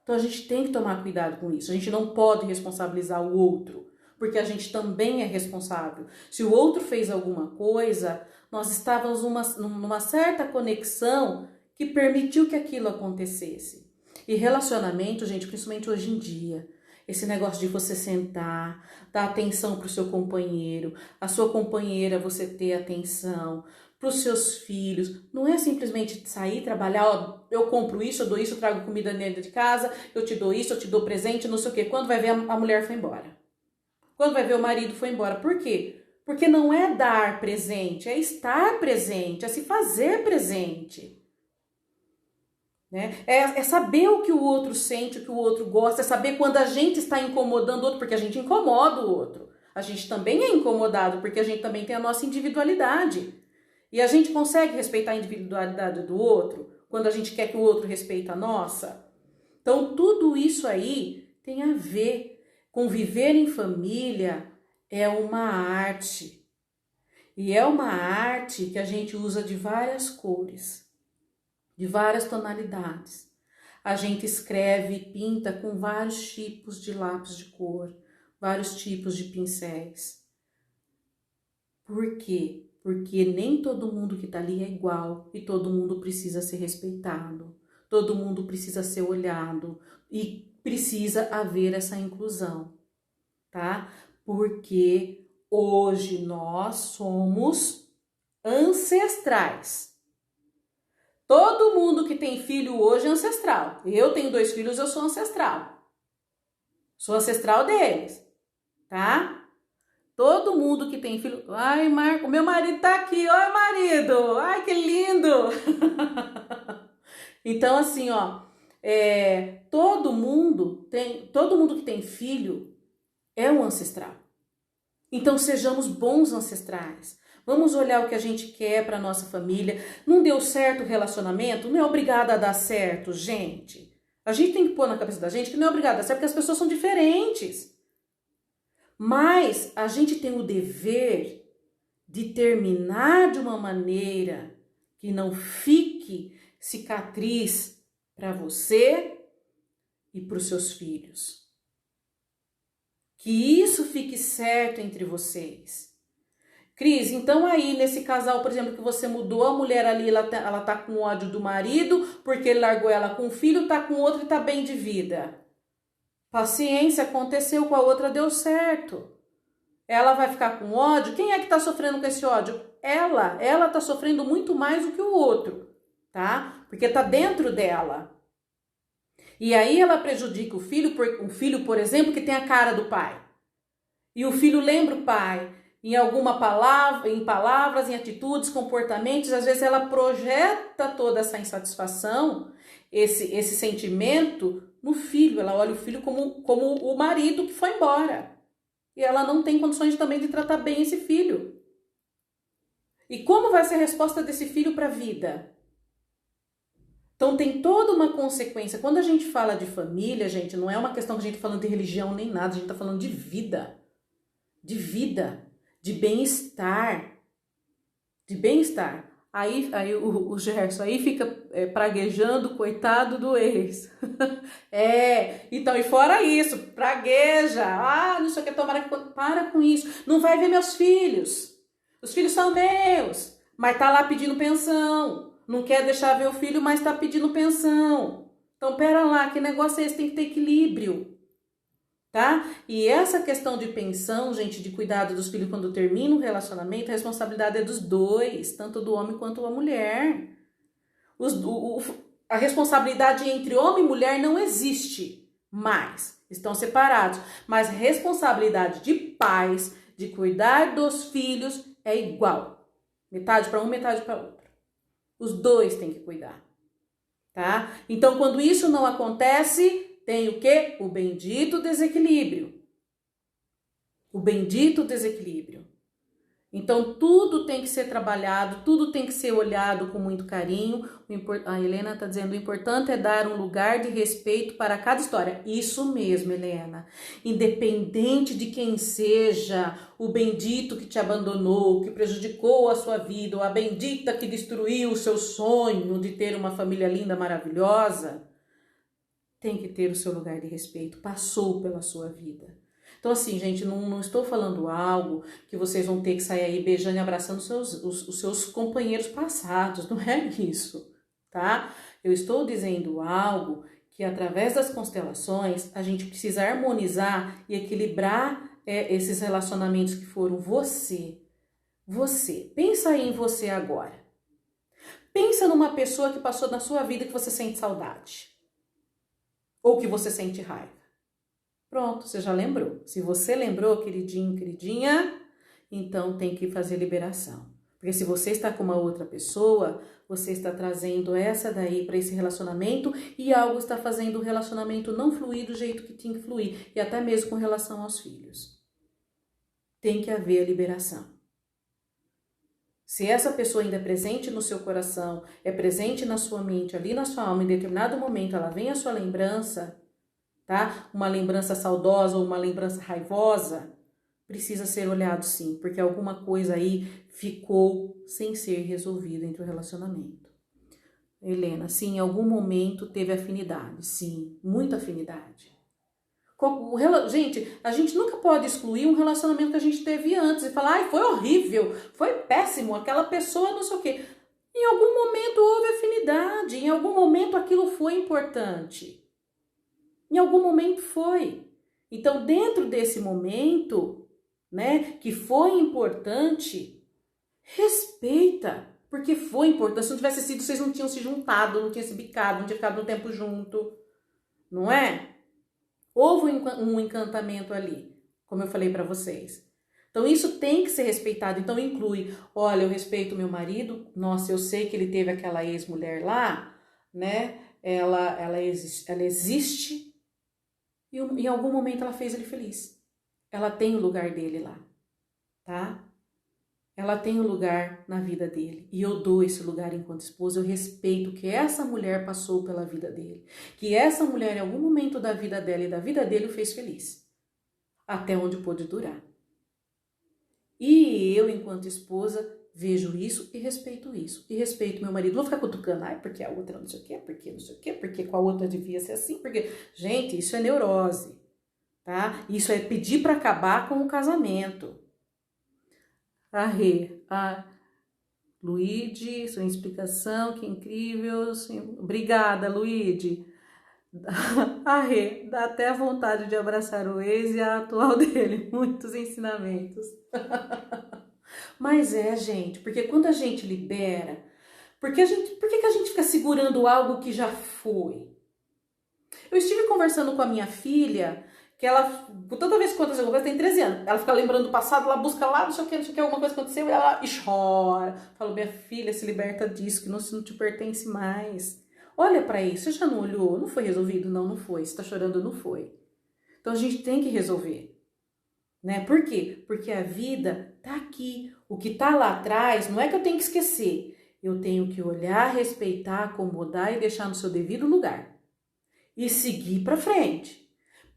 Então a gente tem que tomar cuidado com isso. A gente não pode responsabilizar o outro, porque a gente também é responsável. Se o outro fez alguma coisa, nós estávamos numa certa conexão que permitiu que aquilo acontecesse. E relacionamento, gente, principalmente hoje em dia, esse negócio de você sentar, dar atenção para o seu companheiro, a sua companheira você ter atenção, para os seus filhos, não é simplesmente sair, trabalhar, ó, eu compro isso, eu dou isso, eu trago comida dentro de casa, eu te dou isso, eu te dou presente, não sei o quê. Quando vai ver, a mulher foi embora. Quando vai ver, o marido foi embora. Por quê? Porque não é dar presente, é estar presente, é se fazer presente. Né? É saber o que o outro sente, o que o outro gosta, é saber quando a gente está incomodando o outro, porque a gente incomoda o outro. A gente também é incomodado, porque a gente também tem a nossa individualidade. E a gente consegue respeitar a individualidade do outro quando a gente quer que o outro respeite a nossa? Então, tudo isso aí tem a ver com viver em família. É uma arte. E é uma arte que a gente usa de várias cores, de várias tonalidades. A gente escreve e pinta com vários tipos de lápis de cor, vários tipos de pincéis. Por quê? Porque nem todo mundo que tá ali é igual e todo mundo precisa ser respeitado, todo mundo precisa ser olhado e precisa haver essa inclusão, tá? Porque hoje nós somos ancestrais. Todo mundo que tem filho hoje é ancestral. Eu tenho 2 filhos, eu sou ancestral. Sou ancestral deles, tá? Todo mundo que tem filho... Ai, Marco, meu marido tá aqui. Oi, marido. Ai, que lindo. Então, assim, ó... todo mundo que tem filho é um ancestral. Então, sejamos bons ancestrais. Vamos olhar o que a gente quer para nossa família. Não deu certo o relacionamento? Não é obrigada a dar certo, gente. A gente tem que pôr na cabeça da gente que não é obrigada a dar certo, porque as pessoas são diferentes. Mas a gente tem o dever de terminar de uma maneira que não fique cicatriz para você e para os seus filhos. Que isso fique certo entre vocês. Cris, então aí nesse casal, por exemplo, que você mudou, a mulher ali, ela tá com ódio do marido, porque ele largou ela com um filho, tá com outro e tá bem de vida. Paciência, aconteceu com a outra, deu certo. Ela vai ficar com ódio? Quem é que tá sofrendo com esse ódio? Ela tá sofrendo muito mais do que o outro, tá? Porque tá dentro dela. E aí ela prejudica o filho, por exemplo, que tem a cara do pai. E o filho lembra o pai em alguma palavra, em palavras, em atitudes, comportamentos. Às vezes ela projeta toda essa insatisfação, esse sentimento no filho. Ela olha o filho como o marido que foi embora. E ela não tem condições também de tratar bem esse filho. E como vai ser a resposta desse filho para a vida? Então tem toda uma consequência. Quando a gente fala de família, gente, não é uma questão que a gente está falando de religião nem nada, a gente está falando de vida, de bem-estar, de bem-estar. Aí o Gerson aí fica praguejando, coitado do ex. Então, e fora isso, pragueja, não sei o que, para com isso, não vai ver meus filhos, os filhos são meus, mas tá lá pedindo pensão. Não quer deixar ver o filho, mas está pedindo pensão. Então, pera lá, que negócio é esse? Tem que ter equilíbrio, tá? E essa questão de pensão, gente, de cuidado dos filhos quando termina o relacionamento, a responsabilidade é dos dois, tanto do homem quanto da mulher. A responsabilidade entre homem e mulher não existe mais, estão separados. Mas a responsabilidade de pais, de cuidar dos filhos, é igual. Metade para um, metade para outro. Os dois têm que cuidar, tá? Então, quando isso não acontece, tem o quê? O bendito desequilíbrio. O bendito desequilíbrio. Então, tudo tem que ser trabalhado, tudo tem que ser olhado com muito carinho. A Helena está dizendo, o importante é dar um lugar de respeito para cada história. Isso mesmo, Helena. Independente de quem seja, o bendito que te abandonou, que prejudicou a sua vida, ou a bendita que destruiu o seu sonho de ter uma família linda, maravilhosa, tem que ter o seu lugar de respeito, passou pela sua vida. Então, assim, gente, não estou falando algo que vocês vão ter que sair aí beijando e abraçando os seus companheiros passados, não é isso, tá? Eu estou dizendo algo que, através das constelações, a gente precisa harmonizar e equilibrar esses relacionamentos que foram você. Pensa aí em você agora. Pensa numa pessoa que passou na sua vida que você sente saudade. Ou que você sente raiva. Pronto, você já lembrou. Se você lembrou, queridinho, queridinha, então tem que fazer liberação. Porque se você está com uma outra pessoa, você está trazendo essa daí para esse relacionamento e algo está fazendo o relacionamento não fluir do jeito que tinha que fluir. E até mesmo com relação aos filhos. Tem que haver a liberação. Se essa pessoa ainda é presente no seu coração, é presente na sua mente, ali na sua alma, em determinado momento ela vem a sua lembrança, tá? Uma lembrança saudosa ou uma lembrança raivosa, precisa ser olhado sim, porque alguma coisa aí ficou sem ser resolvida entre o relacionamento. Helena, sim, em algum momento teve afinidade, sim, muita afinidade. Gente, a gente nunca pode excluir um relacionamento que a gente teve antes e falar, ai, foi horrível, foi péssimo, aquela pessoa não sei o quê. Em algum momento houve afinidade, em algum momento aquilo foi importante. Em algum momento foi. Então, dentro desse momento, né, que foi importante, respeita, porque foi importante. Se não tivesse sido, vocês não tinham se juntado, não tinham se bicado, não tinham ficado um tempo junto, não é? Houve um encantamento ali, como eu falei para vocês. Então, isso tem que ser respeitado. Então, inclui, olha, eu respeito meu marido, nossa, eu sei que ele teve aquela ex-mulher lá, né? Ela existe e em algum momento ela fez ele feliz. Ela tem o lugar dele lá, tá? Ela tem o lugar na vida dele. E eu dou esse lugar enquanto esposa. Eu respeito que essa mulher passou pela vida dele. Que essa mulher, em algum momento da vida dela e da vida dele, o fez feliz. Até onde pôde durar. E eu, enquanto esposa, vejo isso e respeito isso. E respeito meu marido. Não vou ficar cutucando, ai, porque a outra não sei o quê, porque não sei o quê, porque com a outra devia ser assim, porque... Gente, isso é neurose, tá? Isso é pedir para acabar com o casamento. Luíde, sua explicação, que incrível. Sim. Obrigada, Luíde. Dá até vontade de abraçar o ex e a atual dele. Muitos ensinamentos. Mas gente, porque quando a gente libera, por que a gente fica segurando algo que já foi? Eu estive conversando com a minha filha, que ela, toda vez que acontece alguma coisa, tem 13 anos, ela fica lembrando do passado, ela busca lá, não sei o que, alguma coisa aconteceu, e ela chora. Falo, minha filha, se liberta disso, que não te pertence mais. Olha pra isso, você já não olhou? Não foi resolvido? Não, não foi. Você tá chorando? Não foi. Então a gente tem que resolver. Né? Por quê? Porque a vida tá aqui. O que tá lá atrás, não é que eu tenho que esquecer. Eu tenho que olhar, respeitar, acomodar e deixar no seu devido lugar. E seguir pra frente.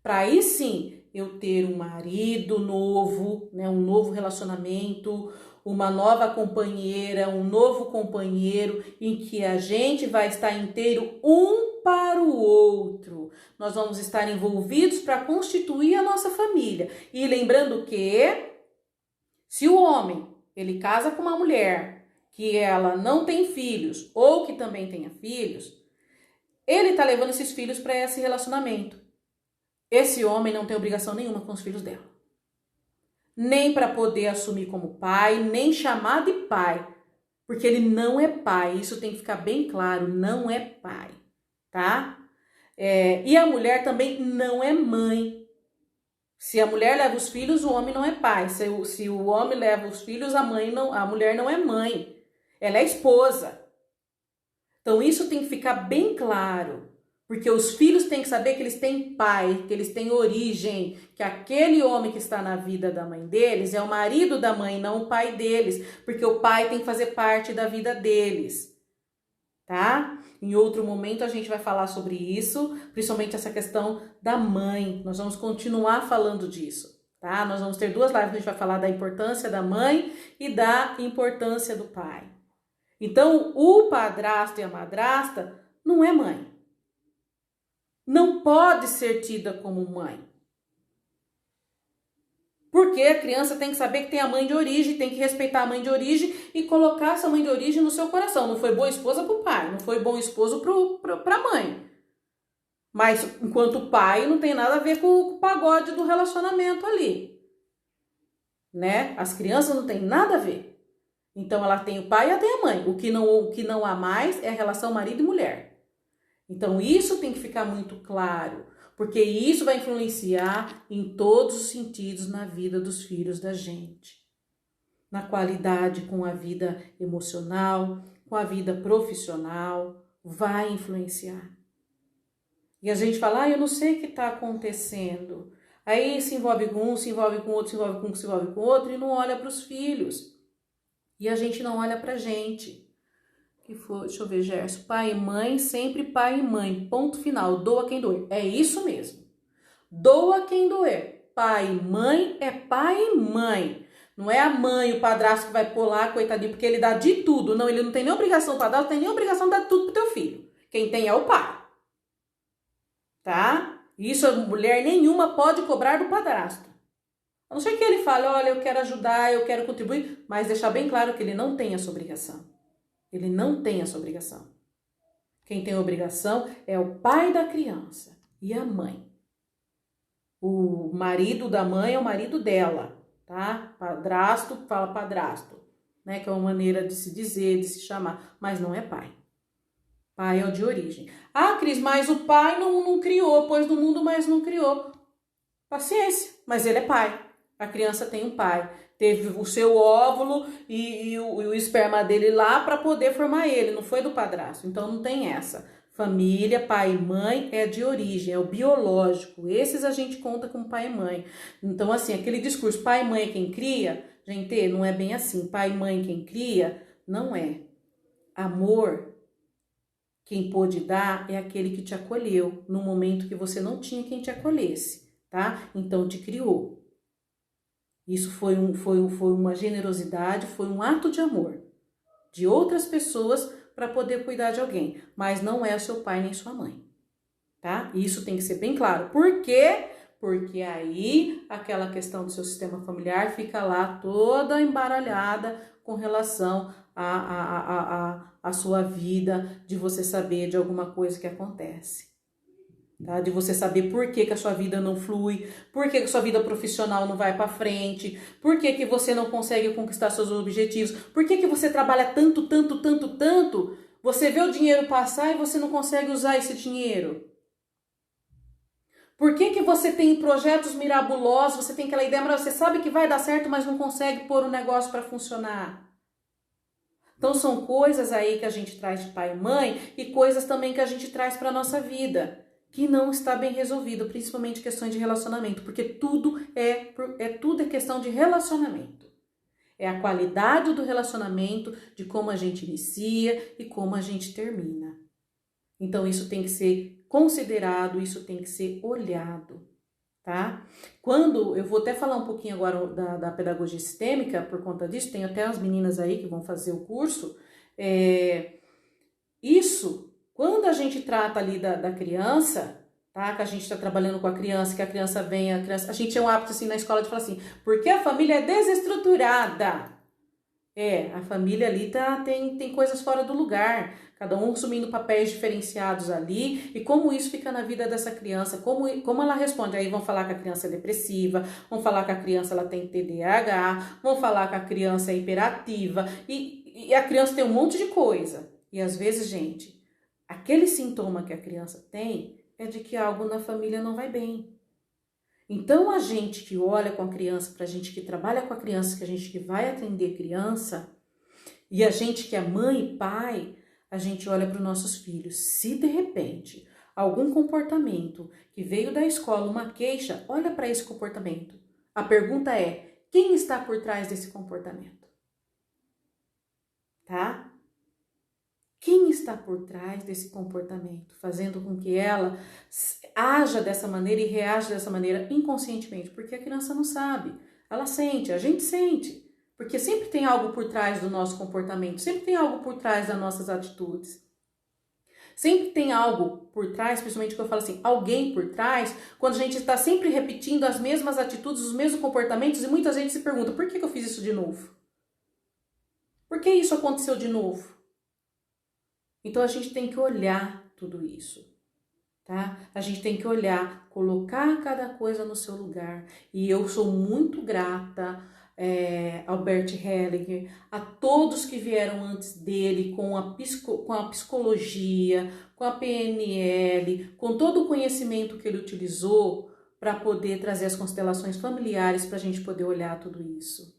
Para aí sim eu ter um marido novo, né, um novo relacionamento, uma nova companheira, um novo companheiro em que a gente vai estar inteiro um para o outro. Nós vamos estar envolvidos para constituir a nossa família. E lembrando que se o homem ele casa com uma mulher que ela não tem filhos ou que também tenha filhos, ele está levando esses filhos para esse relacionamento. Esse homem não tem obrigação nenhuma com os filhos dela. Nem para poder assumir como pai, nem chamar de pai. Porque ele não é pai. Isso tem que ficar bem claro. Não é pai. Tá? E a mulher também não é mãe. Se a mulher leva os filhos, o homem não é pai. Se o homem leva os filhos, a mulher não é mãe. Ela é esposa. Então isso tem que ficar bem claro. Porque os filhos têm que saber que eles têm pai, que eles têm origem, que aquele homem que está na vida da mãe deles é o marido da mãe, não o pai deles, porque o pai tem que fazer parte da vida deles, tá? Em outro momento a gente vai falar sobre isso, principalmente essa questão da mãe, nós vamos continuar falando disso, tá? Nós vamos ter 2 lives que a gente vai falar da importância da mãe e da importância do pai. Então, o padrasto e a madrasta não é mãe. Não pode ser tida como mãe. Porque a criança tem que saber que tem a mãe de origem, tem que respeitar a mãe de origem e colocar essa mãe de origem no seu coração. Não foi boa esposa para o pai, não foi bom esposo para a mãe. Mas enquanto pai não tem nada a ver com o pagode do relacionamento ali. Né? As crianças não têm nada a ver. Então ela tem o pai e ela tem a mãe. O que não há mais é a relação marido e mulher. Então isso tem que ficar muito claro, porque isso vai influenciar em todos os sentidos na vida dos filhos da gente. Na qualidade com a vida emocional, com a vida profissional, vai influenciar. E a gente fala, eu não sei o que está acontecendo. Aí se envolve com um, se envolve com outro, se envolve com um, se envolve com outro e não olha para os filhos. E a gente não olha para a gente. Que foi, deixa eu ver, Gerson, pai e mãe, sempre pai e mãe, ponto final, doa quem doer. É isso mesmo, doa quem doer. Pai e mãe é pai e mãe. Não é a mãe, o padrasto que vai pular, coitadinho, porque ele dá de tudo. Não, ele não tem nem obrigação, o padrasto não tem nem obrigação de dar tudo pro teu filho. Quem tem é o pai. Tá? Isso a mulher nenhuma pode cobrar do padrasto. A não ser que ele fale, olha, eu quero ajudar, eu quero contribuir, mas deixar bem claro que ele não tem essa obrigação. Ele não tem essa obrigação. Quem tem obrigação é o pai da criança e a mãe. O marido da mãe é o marido dela, tá? Padrasto, fala padrasto, né? Que é uma maneira de se dizer, de se chamar, mas não é pai. Pai é o de origem. Ah, Cris, mas o pai não criou, pôs no mundo, mas não criou. Paciência, mas ele é pai. A criança tem um pai. Teve o seu óvulo e o esperma dele lá para poder formar ele, não foi do padrasto. Então não tem essa. Família, pai e mãe é de origem, é o biológico. Esses a gente conta como pai e mãe. Então assim, aquele discurso pai e mãe é quem cria, gente, não é bem assim. Pai e mãe quem cria, não é. Amor, quem pôde dar é aquele que te acolheu no momento que você não tinha quem te acolhesse, tá? Então te criou. Isso foi uma generosidade, foi um ato de amor de outras pessoas para poder cuidar de alguém, mas não é o seu pai nem sua mãe, tá? Isso tem que ser bem claro. Por quê? Porque aí aquela questão do seu sistema familiar fica lá toda embaralhada com relação à sua vida, de você saber de alguma coisa que acontece. Tá? De você saber por que a sua vida não flui, por que a sua vida profissional não vai para frente, por que você não consegue conquistar seus objetivos, por que você trabalha tanto, você vê o dinheiro passar e você não consegue usar esse dinheiro. Por que que você tem projetos mirabolantes, você tem aquela ideia, mas você sabe que vai dar certo, mas não consegue pôr o negócio para funcionar? Então são coisas aí que a gente traz de pai e mãe e coisas também que a gente traz para a nossa vida, que não está bem resolvido, principalmente questões de relacionamento, porque tudo é questão de relacionamento. É a qualidade do relacionamento, de como a gente inicia e como a gente termina. Então isso tem que ser considerado, isso tem que ser olhado, tá? Quando, eu vou até falar um pouquinho agora da pedagogia sistêmica, por conta disso, tem até as meninas aí que vão fazer o curso, quando a gente trata ali da criança, tá? Que a gente está trabalhando com a criança, que a criança vem, a gente tem um hábito assim na escola de falar assim, porque a família é desestruturada. A família ali tem coisas fora do lugar, cada um assumindo papéis diferenciados ali, e como isso fica na vida dessa criança, como ela responde. Aí vão falar que a criança é depressiva, vão falar que a criança ela tem TDAH, vão falar que a criança é hiperativa, e a criança tem um monte de coisa. E às vezes, gente, aquele sintoma que a criança tem é de que algo na família não vai bem. Então, a gente que olha com a criança, pra gente que trabalha com a criança, que a gente que vai atender criança, e a gente que é mãe e pai, a gente olha para os nossos filhos. Se de repente algum comportamento que veio da escola, uma queixa, olha para esse comportamento. A pergunta é, quem está por trás desse comportamento? Tá? Quem está por trás desse comportamento, fazendo com que ela haja dessa maneira e reaja dessa maneira inconscientemente? Porque a criança não sabe, ela sente, a gente sente. Porque sempre tem algo por trás do nosso comportamento, sempre tem algo por trás das nossas atitudes. Sempre tem algo por trás, principalmente quando eu falo assim, alguém por trás, quando a gente está sempre repetindo as mesmas atitudes, os mesmos comportamentos, e muita gente se pergunta, por que eu fiz isso de novo? Por que isso aconteceu de novo? Então a gente tem que olhar tudo isso, tá? A gente tem que olhar, colocar cada coisa no seu lugar. E eu sou muito grata ao Bert Hellinger, a todos que vieram antes dele com a psicologia, com a PNL, com todo o conhecimento que ele utilizou para poder trazer as constelações familiares para a gente poder olhar tudo isso.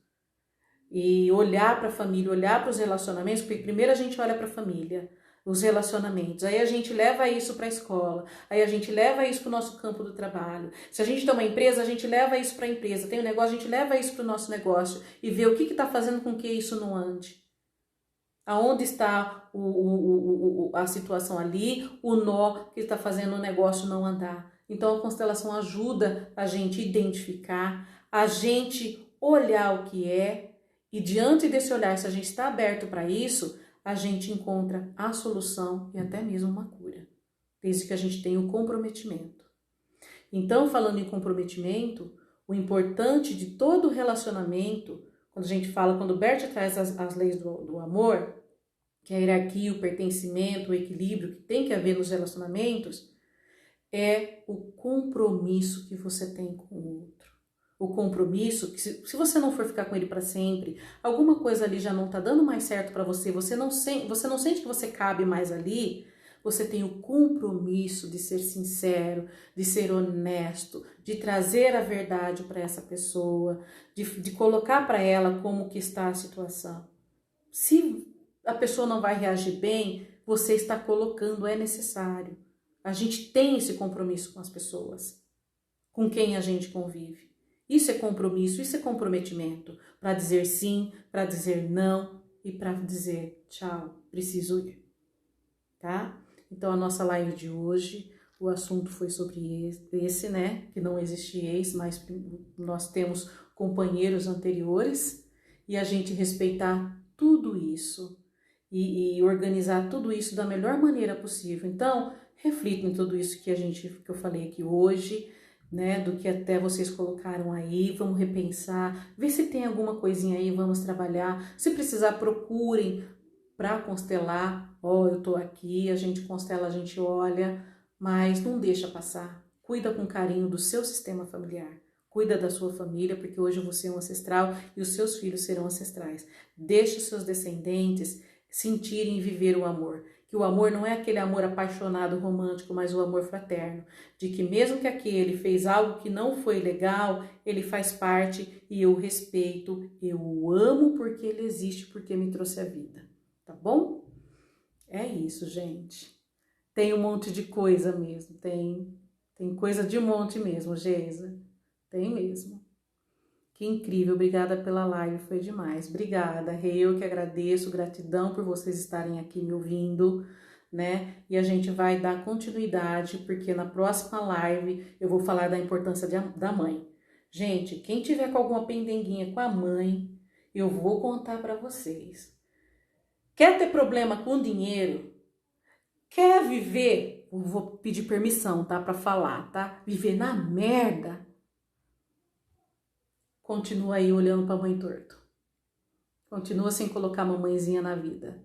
E olhar para a família, olhar para os relacionamentos, porque primeiro a gente olha para a família, os relacionamentos, aí a gente leva isso para a escola, aí a gente leva isso para o nosso campo do trabalho. Se a gente tem uma empresa, a gente leva isso para a empresa, tem um negócio, a gente leva isso para o nosso negócio e vê o que está fazendo com que isso não ande. Aonde está a situação ali, o nó que está fazendo o negócio não andar. Então a constelação ajuda a gente identificar, a gente olhar o que é, e diante desse olhar, se a gente está aberto para isso, a gente encontra a solução e até mesmo uma cura, desde que a gente tenha o comprometimento. Então, falando em comprometimento, o importante de todo relacionamento, quando a gente fala, quando o Bert traz as leis do amor, que é a hierarquia, o pertencimento, o equilíbrio que tem que haver nos relacionamentos, é o compromisso que você tem com o outro. O compromisso, que se você não for ficar com ele para sempre, alguma coisa ali já não tá dando mais certo para você, você não sente que você cabe mais ali, você tem o compromisso de ser sincero, de ser honesto, de trazer a verdade para essa pessoa, de colocar para ela como que está a situação. Se a pessoa não vai reagir bem, você está colocando, é necessário. A gente tem esse compromisso com as pessoas, com quem a gente convive. Isso é compromisso, isso é comprometimento, para dizer sim, para dizer não e para dizer tchau, preciso ir, tá? Então a nossa live de hoje, o assunto foi sobre esse, né? Que não existe ex, mas nós temos companheiros anteriores e a gente respeitar tudo isso e organizar tudo isso da melhor maneira possível. Então, reflita em tudo isso que eu falei aqui hoje, né, do que até vocês colocaram aí, vamos repensar, ver se tem alguma coisinha aí, vamos trabalhar, se precisar procurem para constelar, eu tô aqui, a gente constela, a gente olha, mas não deixa passar, cuida com carinho do seu sistema familiar, cuida da sua família, porque hoje você é um ancestral e os seus filhos serão ancestrais, deixa os seus descendentes sentirem e viver o amor, que o amor não é aquele amor apaixonado, romântico, mas o amor fraterno, de que mesmo que aquele fez algo que não foi legal, ele faz parte e eu respeito, eu o amo porque ele existe, porque me trouxe a vida, tá bom? É isso, gente. Tem um monte de coisa mesmo, tem coisa de monte mesmo, Geisa, tem mesmo. Que incrível, obrigada pela live, foi demais. Obrigada, eu que agradeço, gratidão por vocês estarem aqui me ouvindo, né? E a gente vai dar continuidade, porque na próxima live eu vou falar da importância da mãe. Gente, quem tiver com alguma pendenguinha com a mãe, eu vou contar para vocês. Quer ter problema com dinheiro? Quer viver? Eu vou pedir permissão, tá? Para falar, tá? Viver na merda? Continua aí olhando para a mãe torto. Continua sem colocar a mamãezinha na vida.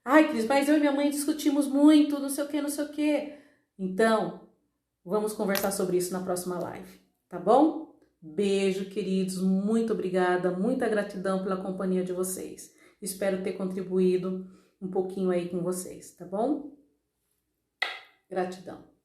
Ai, Cris, mas eu e minha mãe discutimos muito, não sei o que, não sei o que. Então, vamos conversar sobre isso na próxima live, tá bom? Beijo, queridos, muito obrigada, muita gratidão pela companhia de vocês. Espero ter contribuído um pouquinho aí com vocês, tá bom? Gratidão.